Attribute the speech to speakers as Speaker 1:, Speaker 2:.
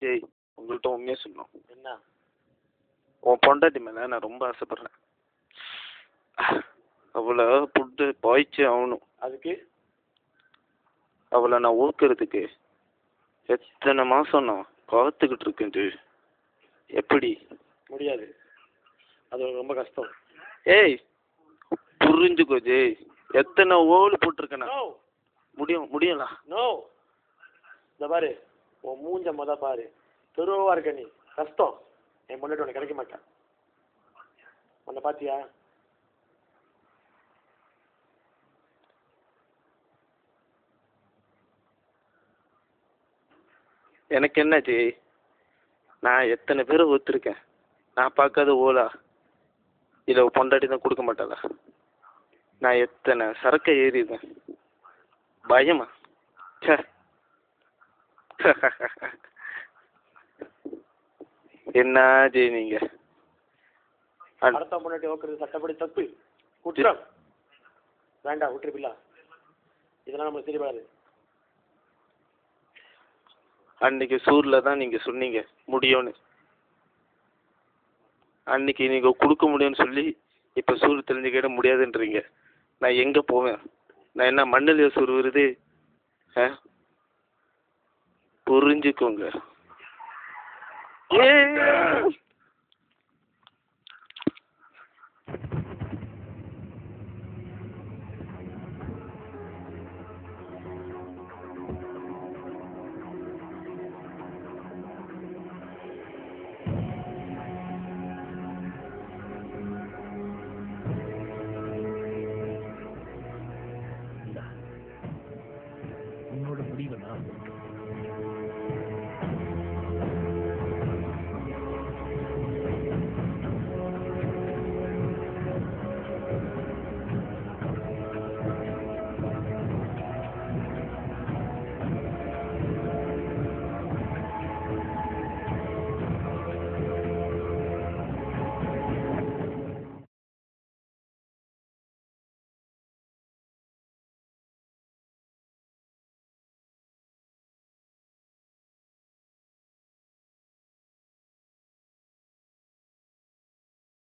Speaker 1: ஏய் உங்கள்கிட்ட உண்மையாக சொல்லணும்.
Speaker 2: என்ன?
Speaker 1: உன் பொண்டாட்டி மேலே நான் ரொம்ப ஆசைப்பட்றேன். அவளை புட்டு பாய்ச்சி ஆகணும்.
Speaker 2: அதுக்கு
Speaker 1: அவளை நான் ஊக்கிறதுக்கு எத்தனை மாதம் நான் காத்துக்கிட்டு இருக்கேன் ஜி. எப்படி?
Speaker 2: முடியாது, அது ரொம்ப கஷ்டம்.
Speaker 1: ஏய் புரிஞ்சுக்கோ ஜி, எத்தனை ஓடு போட்டிருக்கேண்ணா.
Speaker 2: நோ
Speaker 1: முடியலாம்.
Speaker 2: நோ, இந்த பாரு, உன் மூஞ்ச பாரு, தெருவா இருக்க நீ. கஷ்டம். என் பொண்டாட்டி உனக்கு கிடைக்க மாட்டேன். உன்னை பாத்தியா?
Speaker 1: எனக்கு என்ன ஜி, நான் எத்தனை பேரை ஒத்துருக்கேன். நான் பார்க்காத ஓலா இல்லை பொண்டாட்டி தான் கொடுக்க மாட்டாளா? நான் எத்தனை சரக்கை ஏறிடுவேன். பயமா? சே. என்ன ஜி நீங்க?
Speaker 2: அடுத்த பொண்டாட்டி ஓக்குறது சட்டப்படி தப்பு, குற்றம். வேண்டாம், விட்டுருப்பில்ல. இதெல்லாம் நம்ம சரிபாரு.
Speaker 1: அன்னைக்கு சூரில் தான் நீங்கள் சொன்னீங்க முடியும்னு. அன்னைக்கு நீங்கள் கொடுக்க முடியும்னு சொல்லி இப்போ சூர் தெரிஞ்சுக்கிட முடியாதுன்றீங்க. நான் எங்கே போவேன்? நான் என்ன மண்ணில் சூர் வருது? புரிஞ்சுக்கோங்க. ஏ